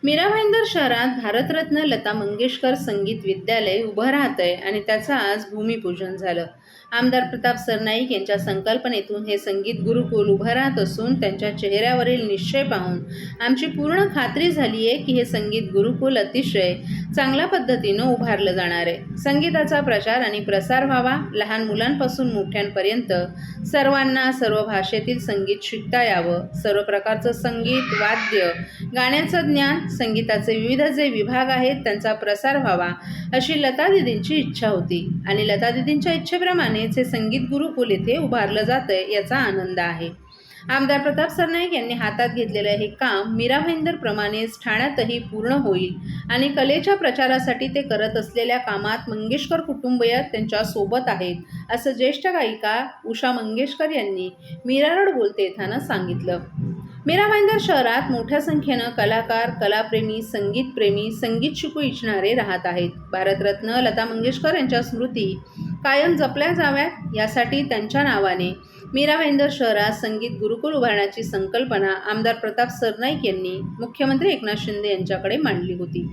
मीरा भाईंदर शहरात भारतरत्न लता मंगेशकर संगीत विद्यालय उभं राहतंय आणि त्याचं आज भूमिपूजन झालं. आमदार प्रताप सरनाईक यांच्या संकल्पनेतून हे संगीत गुरुकुल उभं राहत असून त्यांच्या चेहऱ्यावरील निश्चय पाहून आमची पूर्ण खात्री झाली आहे की हे संगीत गुरुकुल अतिशय चांगल्या पद्धतीनं उभारलं जाणार आहे. संगीताचा प्रचार आणि प्रसार व्हावा, लहान मुलांपासून मोठ्यांपर्यंत सर्वांना सर्व भाषेतील संगीत शिकता यावं, सर्व प्रकारचं संगीत, वाद्य, गाण्याचं ज्ञान, संगीताचे विविध जे विभाग आहेत त्यांचा प्रसार व्हावा अशी लता दीदींची इच्छा होती आणि लता दीदींच्या इच्छेप्रमाणेच हे संगीत गुरुकुल येथे उभारलं जातंय याचा आनंद आहे. आमदार प्रताप सरनाईक यांनी हातात घेतलेलं हे काम मीरा भाईंदर प्रमाणेच ठाण्यातही पूर्ण होईल आणि कलेच्या प्रचारासाठी ते करत असलेल्या कामात मंगेशकर कुटुंबीय त्यांच्या सोबत आहेत असं ज्येष्ठ गायिका उषा मंगेशकर यांनी मीरा रोड बोलते येताना सांगितलं. मीरा भाईंदर शहरात मोठ्या संख्येनं कलाकार, कलाप्रेमी, संगीतप्रेमी, संगीत शिकू इच्छिणारे राहत आहेत. भारतरत्न लता मंगेशकर यांच्या स्मृती कायम जपल्या जाव्यात यासाठी त्यांच्या नावाने मीरा भाईंदर शहरात संगीत गुरुकुल उभारण्याची संकल्पना आमदार प्रताप सरनाईक यांनी मुख्यमंत्री एकनाथ शिंदे यांच्याकडे मांडली होती.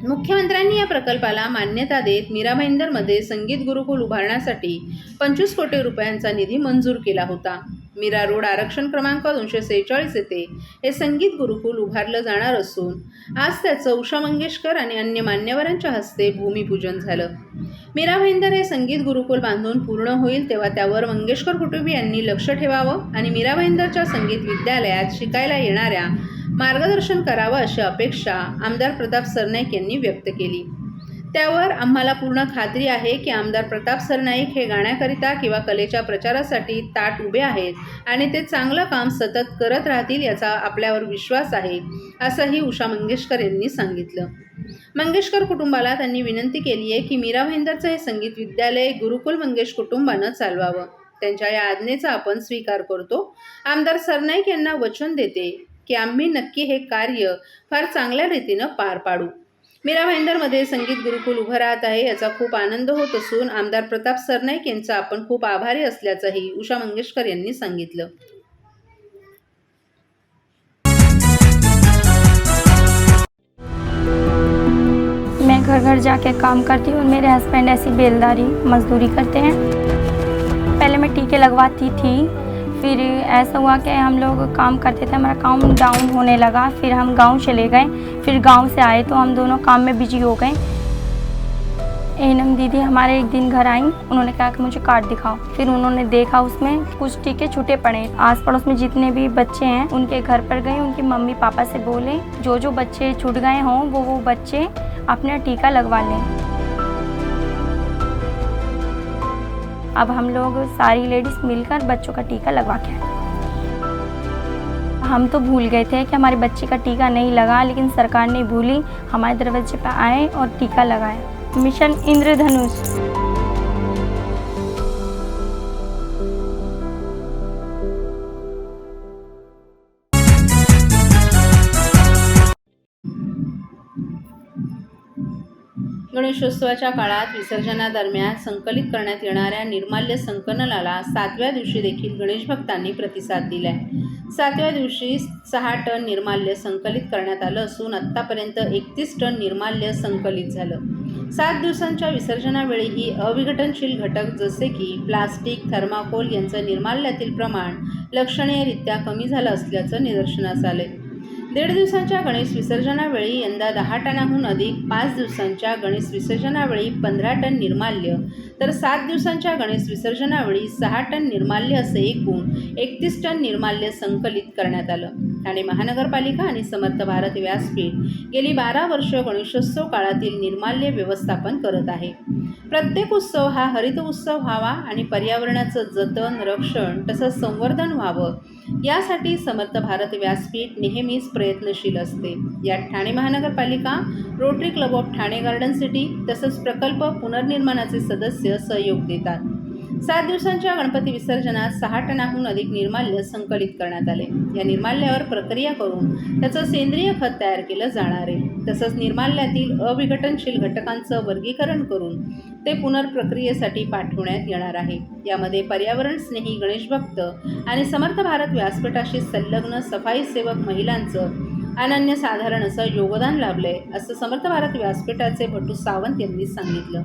मुख्यमंत्र्यांनी या प्रकल्पाला मान्यता देत मीरा भाईंदरमध्ये संगीत गुरुकुल उभारण्यासाठी 25 कोटी रुपयांचा निधी मंजूर केला होता. मीरा रोड आरक्षण क्रमांक 246 येथे हे संगीत गुरुकुल उभारलं जाणार असून आज त्याचं उषा मंगेशकर आणि अन्य मान्यवरांच्या हस्ते भूमिपूजन झालं. मीरा भाईंदर हे संगीत गुरुकुल बांधून पूर्ण होईल तेव्हा त्यावर मंगेशकर कुटुंबीयांनी लक्ष ठेवावं आणि मीरा भाईंदरच्या संगीत विद्यालयात शिकायला येणाऱ्या मार्गदर्शन करावं अशी अपेक्षा आमदार प्रताप सरनाईक यांनी व्यक्त केली. त्यावर आम्हाला पूर्ण खात्री आहे की आमदार प्रताप सरनाईक हे गाण्याकरिता किंवा कलेच्या प्रचारासाठी ताठ उभे आहेत आणि ते चांगलं काम सतत करत राहतील याचा आपल्यावर विश्वास आहे असंही उषा मंगेशकर यांनी सांगितलं. मंगेशकर कुटुंबाला त्यांनी विनंती केली आहे की मीरा भाईंदरचं हे संगीत विद्यालय गुरुकुल मंगेश कुटुंबानं चालवावं. त्यांच्या या आज्ञेचा आपण स्वीकार करतो. आमदार सरनाईक यांना वचन देते की आम्ही नक्की हे कार्य फार चांगल्या रीतीनं पार पाडू. मीरा भाईंदरमध्ये संगीत गुरुकुल उभं राहत आहे याचा खूप आनंद होत असून आमदार प्रताप सरनाईक यांचा आपण खूप आभारी असल्याचंही उषा मंगेशकर यांनी सांगितलं. मैं घर घर जाके काम करती हूँ। मेरे हस्बैंड ऐसी बेलदारी मजदूरी करते हैं। पहले मैं टीके लगवाती थी, फिर ऐसा हुआ कि हम लोग काम करते थे, हमारा काम डाउन होने लगा, फिर हम गांव चले गए, फिर गांव से आए तो हम दोनों काम में बिजी हो गए। एनम दीदी हमारे एक दिन घर आई, उन्होंने कहा कि मुझे कार्ड दिखाओ। फिर उन्होंने देखा उसमें कुछ टीके छूटे पड़े। आस पड़ोस में जितने भी बच्चे हैं उनके घर पर गए, उनकी मम्मी पापा से बोले जो जो बच्चे छूट गए हों वो बच्चे अपना टीका लगवा लें। अब हम लोग सारी लेडीज़ मिलकर बच्चों का टीका लगवा के आए। हम तो भूल गए थे कि हमारे बच्चे का टीका नहीं लगा, लेकिन सरकार ने भूली, हमारे दरवाजे पर आए और टीका लगाया। मिशन इंद्रधनुष। गणेशोत्सवाच्या काळात विसर्जनादरम्यान संकलित करण्यात येणाऱ्या निर्माल्य संकलनाला 7व्या दिवशी देखील गणेश भक्तांनी प्रतिसाद दिलाय. 7व्या दिवशी 6 टन निर्माल्य संकलित करण्यात आलं असून आत्तापर्यंत 31 टन निर्माल्य संकलित झालं. 7 दिवसांच्या विसर्जनावेळीही अविघटनशील घटक जसे की प्लास्टिक, थर्माकोल यांचं निर्माल्यातील प्रमाण लक्षणीयरित्या कमी झालं असल्याचं निदर्शनास आले. 1.5 दिवसांच्या गणेश विसर्जनावेळी यंदा 10 टनाहून अधिक, 5 दिवसांच्या गणेश विसर्जनावेळी 15 टन निर्माल्य तर 7 दिवसांच्या गणेश विसर्जनावेळी 6 टन निर्माल्य असे एकूण 31 टन निर्माल्य संकलित करण्यात आलं. ठाणे महानगरपालिका आणि समर्थ भारत व्यासपीठ गेली 12 वर्ष गणेशोत्सव काळातील निर्माल्य व्यवस्थापन करत आहे. प्रत्येक उत्सव हा हरित उत्सव व्हावा आणि पर्यावरणाचं जतन, रक्षण तसंच संवर्धन व्हावं यासाठी समर्थ भारत व्यासपीठ नेहमीच प्रयत्नशील असते. यात ठाणे महानगरपालिका, rotary club of Thane garden city तसंच प्रकल्प पुनर्निर्माणाचे सदस्य सहयोग देतात. 7 दिवसांच्या गणपती विसर्जनात 6 टनाहून अधिक निर्माल्य संकलित करण्यात आले. या निर्माल्यावर प्रक्रिया करून त्याचं सेंद्रिय खत तयार केलं जाणार आहे. तसंच निर्माल्यातील अविघटनशील घटकांचं वर्गीकरण करून ते पुनर्प्रक्रियेसाठी पाठवण्यात येणार आहे. यामध्ये पर्यावरण स्नेही गणेश भक्त आणि समर्थ भारत व्यासपीठाशी संलग्न सफाई सेवक महिलांचं अनन्यसाधारण असं योगदान लाभलंय, असं समर्थ भारत व्यासपीठाचे भट्टू सावंत यांनी सांगितलं.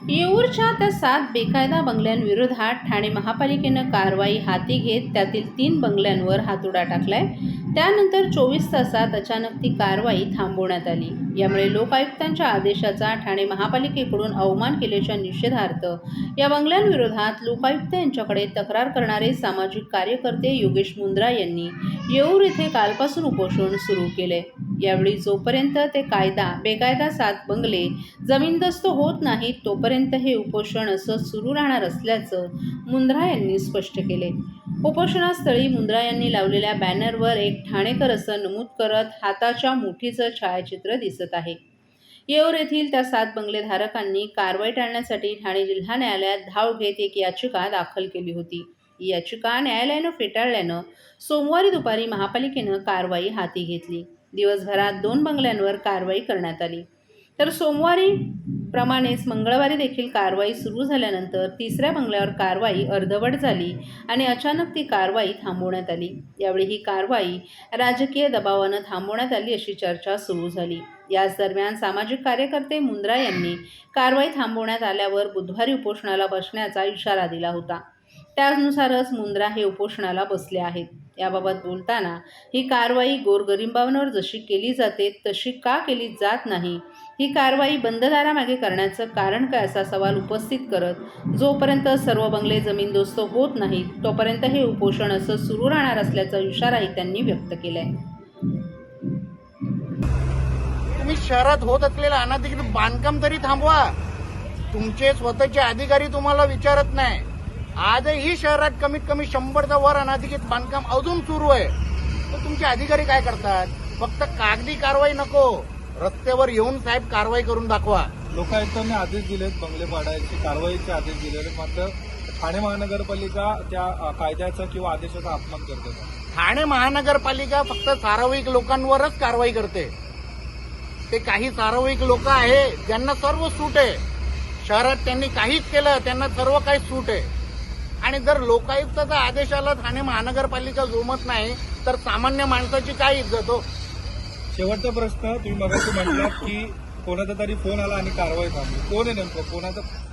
येऊरच्या त्या 7 बेकायदा बंगल्यांविरोधात ठाणे महापालिकेनं कारवाई हाती घेत त्यातील 3 बंगल्यांवर हातोडा टाकलाय. त्यानंतर 24 तासात अचानक ती कारवाई थांबवण्यात आली. यामुळे लोकायुक्तांच्या आदेशाचा ठाणे महापालिकेकडून अवमान केल्याच्या निषेधार्थ या बंगल्यांविरोधात लोकायुक्त यांच्याकडे तक्रार करणारे सामाजिक कार्यकर्ते योगेश मुंद्रा यांनी येऊर येथे कालपासून उपोषण सुरू केले. यावेळी जोपर्यंत ते बेकायदा 7 बंगले जमीनदोस्त होत नाहीत तोपर्यंत हे उपोषण असं सुरू राहणार असल्याचं मुंद्रा यांनी स्पष्ट केले. उपोषणास्थळी मुंद्रा यांनी लावलेल्या बॅनरवर एक ठाणेकर असं नमूद करत हाताच्या मुठीचं छायाचित्र दिसत आहे. येऊर येथील त्या 7 बंगलेधारकांनी कारवाई टाळण्यासाठी ठाणे जिल्हा न्यायालयात धाव घेत एक याचिका दाखल केली होती. ही याचिका न्यायालयानं फेटाळल्यानं सोमवारी दुपारी महापालिकेनं कारवाई हाती घेतली. दिवसभरात 2 बंगल्यांवर कारवाई करण्यात आली. तर सोमवारी प्रमाणेच मंगळवारी देखील कारवाई सुरू झाल्यानंतर 3ऱ्या बंगल्यावर कारवाई अर्धवट झाली आणि अचानक ती कारवाई थांबवण्यात आली. यावेळी ही कारवाई राजकीय दबावानं थांबवण्यात आली अशी चर्चा सुरू झाली. याच दरम्यान सामाजिक कार्यकर्ते मुंद्रा यांनी कारवाई थांबवण्यात आल्यावर बुधवारी उपोषणाला बसण्याचा इशारा दिला होता. त्यानुसारच मुंद्रा हे उपोषणाला बसले आहेत. याबाबत बोलताना ही कारवाई गोरगरिबांवर जशी केली जाते तशी का केली जात नाही, ही कारवाई बंद दारामागे करण्याचं कारण काय असा सवाल उपस्थित करत जोपर्यंत सर्व बंगले जमीनदोस्त होत नाहीत तोपर्यंत हे उपोषण असं सुरू राहणार असल्याचा इशाराही त्यांनी व्यक्त केलाय. तुम्ही शहरात होत असलेलं अनधिकृत बांधकाम तरी थांबवा. तुमचे स्वतःचे अधिकारी तुम्हाला विचारत नाही. आजही शहरात कमीत कमी 100च्या वर अनधिकृत बांधकाम अजून सुरू आहे. तर तुमचे अधिकारी काय करतात? फक्त कागदी कारवाई नको, रस्त्यावर येऊन साहेब कारवाई करून दाखवा. लोकायुक्तांनी आदेश दिलेत बंगले पाडायचे, कारवाईचे आदेश दिलेले, मात्र ठाणे महानगरपालिका त्या कायद्याचा किंवा आदेशाचा अपमान करते. ठाणे महानगरपालिका फक्त सार्वजनिक लोकांवरच कारवाई करते. ते काही सार्वजनिक लोक आहे ज्यांना सर्व सूट आहे. शहरात त्यांनी काहीच केलं त्यांना सर्व काही सूट आहे. आणि जर लोकायुक्ताचा आदेश आला ठाणे महानगरपालिका जोमत नाही तर सामान्य माणसाची काय इज्जत हो? शेवटचा प्रश्न, तुम्ही मगाशी म्हटलात की कोणाचा तरी फोन आला आणि कारवाई थांबली. कोण आहे नेमकं?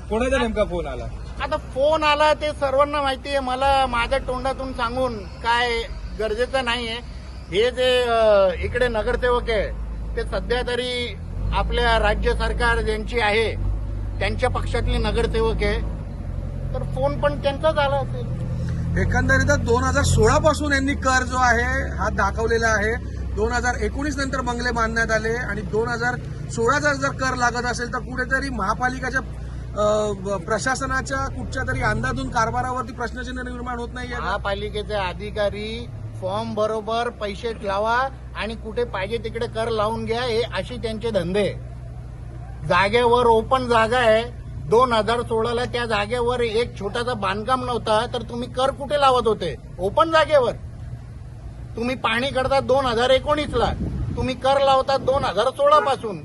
कोणाचा नेमका फोन आला? आता फोन आला ते सर्वांना माहिती आहे. मला माझ्या तोंडातून सांगून काय गरजेचं नाहीये. हे जे इकडे नगरसेवक आहे ते सध्या तरी आपल्या राज्य सरकार ज्यांची आहे त्यांच्या पक्षातले नगरसेवक आहे. तर फोन पण त्यांचाच आला असेल. एकंदरीतच 2016 पासून यांनी कर जो आहे हा दाखवलेला आहे. 2019 नंतर बंगले बांधण्यात आले आणि 2016चा जर कर लागत असेल तर कुठेतरी महापालिकेच्या प्रशासनाच्या कुठच्या तरी अंदाजून कारभारावरती प्रश्नचिन्ह निर्माण होत नाहीये. महापालिकेचे अधिकारी फॉर्म बरोबर पैसे लावा आणि कुठे पाहिजे तिकडे कर लावून घ्या, हे अशी त्यांचे धंदे. जागेवर ओपन जागा आहे. 2016ला त्या जागेवर एक छोटासा बांधकाम नव्हता तर तुम्ही कर कुठे लावत होते? ओपन जागेवर. तुम्ही पाणी करता 2019ला, तुम्ही कर लावता 2016 पासून.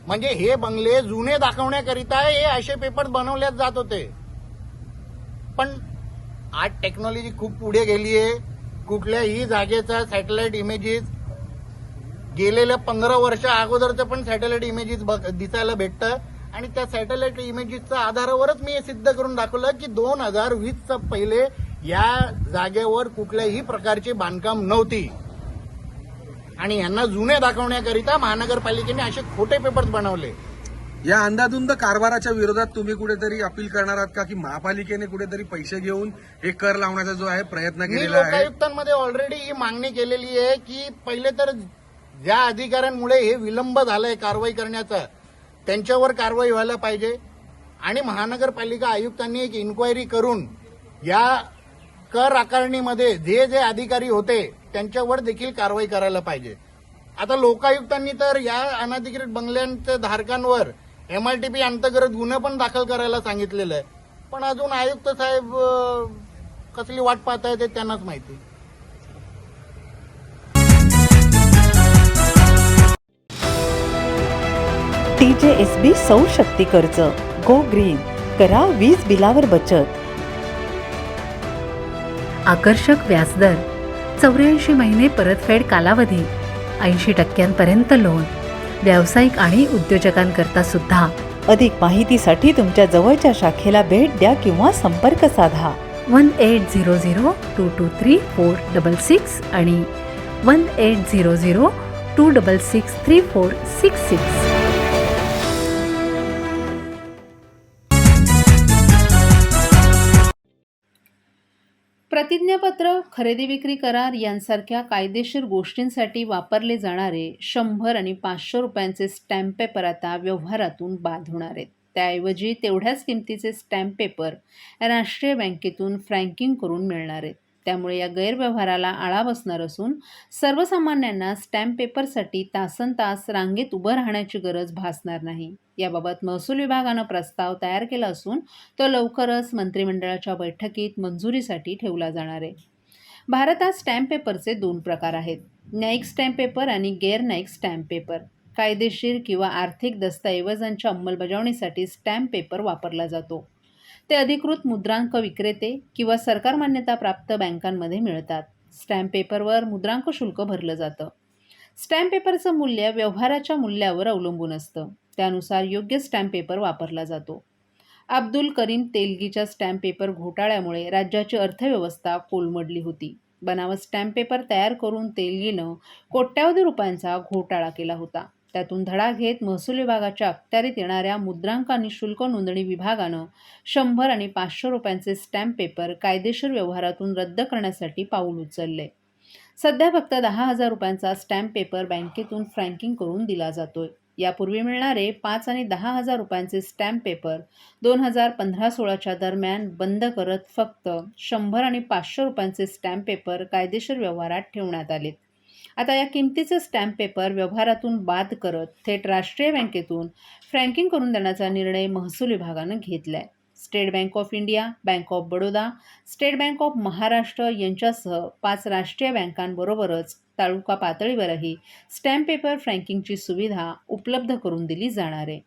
म्हणजे हे बंगले जुने दाखवण्याकरिता हे असे पेपर बनवल्यात जात होते. पण आज टेक्नॉलॉजी खूप पुढे गेली आहे. कुठल्याही जागेचा सॅटेलाइट इमेजेस गेलेल्या 15 वर्ष अगोदरचं पण सॅटेलाइट इमेजेस दिसायला भेटतं आणि त्या सॅटेलाइट इमेजेसच्या आधारावरच मी हे सिद्ध करून दाखवलं की 2020च्या पहिले या जागेवर कुठल्याही प्रकारची बांधकाम नव्हती आणि यांना जुने दाखवण्याकरिता महानगरपालिकेने असे खोटे पेपर्स बनवले. या अंदाधुंद कारभाराच्या विरोधात तुम्ही कुठेतरी अपील करणार आहात का की महापालिकेने कुठेतरी पैसे घेऊन हे कर लावण्याचा जो आहे प्रयत्न मी केलेला आहे? लोकायुक्तांमध्ये ऑलरेडी ही मागणी केलेली आहे की पहिले तर ज्या अधिकाऱ्यांमुळे हे विलंब झालाय कारवाई करण्याचा त्यांच्यावर कारवाई व्हायला पाहिजे आणि महानगरपालिका आयुक्तांनी एक इन्क्वायरी करून या कर आकारणीमध्ये जे जे अधिकारी होते त्यांच्यावर देखील कारवाई करायला पाहिजे. आता लोकायुक्तांनी तर या अनधिकृत बंगल्यांच्या धारकांवर MRTP अंतर्गत गुन्हे पण दाखल करायला सांगितलेलं आहे. पण अजून आयुक्त साहेब कसली वाट पाहताय ते त्यांनाच माहिती. TJSB सौर शक्ती कर्ज गो ग्रीन करा वीज बिलावर बचत. आकर्षक व्याजदर, 84 महिने परतफेड कालावधी, 80% लोन, व्यावसायिक आणि उद्योजकांकरता सुद्धा. अधिक माहितीसाठी तुमच्या जवळच्या शाखेला भेट द्या किंवा संपर्क साधा. 1800-223-466 आणि 1800-266-3466. प्रतिज्ञापत्र, खरेदी विक्री करार यांसारख्या कायदेशीर गोष्टींसाठी वापरले जाणारे 100 आणि 500 रुपयांचे स्टॅम्प पेपर आता व्यवहारातून बाद होणार आहेत. त्याऐवजी तेवढ्याच किमतीचे स्टॅम्प पेपर राष्ट्रीय बँकेतून फ्रँकिंग करून मिळणार आहेत. त्यामुळे या गैरव्यवहाराला आळा बसणार असून सर्वसामान्यांना स्टॅम्प पेपरसाठी तासनतास रांगेत उभं राहण्याची गरज भासणार नाही. याबाबत महसूल विभागानं प्रस्ताव तयार केला असून तो लवकरच मंत्रिमंडळाच्या बैठकीत मंजुरीसाठी ठेवला जाणार आहे. भारतात स्टॅम्प पेपरचे 2 प्रकार आहेत, न्यायिक स्टॅम्प पेपर आणि गैर न्यायिक स्टॅम्प पेपर. कायदेशीर किंवा आर्थिक दस्तऐवजांच्या अंमलबजावणीसाठी स्टॅम्प पेपर वापरला जातो. ते अधिकृत मुद्रांक विक्रेते किंवा सरकार मान्यताप्राप्त बँकांमध्ये मिळतात. स्टॅम्प पेपरवर मुद्रांक शुल्क भरलं जातं. स्टॅम्प पेपरचं मूल्य व्यवहाराच्या मूल्यावर अवलंबून असतं. त्यानुसार योग्य स्टॅम्प पेपर वापरला जातो. अब्दुल करीम तेलगीच्या स्टॅम्प पेपर घोटाळ्यामुळे राज्याची अर्थव्यवस्था कोलमडली होती. बनावट स्टॅम्प पेपर तयार करून तेलगीनं कोट्यावधी रुपयांचा घोटाळा केला होता. त्यातून धडा घेत महसूल विभागाच्या अखत्यारीत येणाऱ्या मुद्रांक आणि शुल्क नोंदणी विभागानं 100 आणि 500 रुपयांचे स्टॅम्प पेपर कायदेशीर व्यवहारातून रद्द करण्यासाठी पाऊल उचलले. सध्या फक्त 10,000 रुपयांचा स्टॅम्प पेपर बँकेतून फ्रँकिंग करून दिला जातोय. यापूर्वी मिळणारे 5 आणि 10,000 रुपयांचे स्टॅम्प पेपर 2015-16च्या दरम्यान बंद करत फक्त 100 आणि 500 रुपयांचे स्टॅम्प पेपर कायदेशीर व्यवहारात ठेवण्यात आलेत. आता या किमतीचे स्टॅम्प पेपर व्यवहारातून बाद करत थेट राष्ट्रीय बँकेतून फ्रँकिंग करून देण्याचा निर्णय महसूल विभागानं घेतलाय. State bank of India, bank of Baroda, state bank of Maharashtra यांच्यासह 5 राष्ट्रीय बँकांबरोबरच तालुका पातळीवरही स्टॅम्प पेपर फ्रँकिंगची सुविधा उपलब्ध करून दिली जाणार आहे.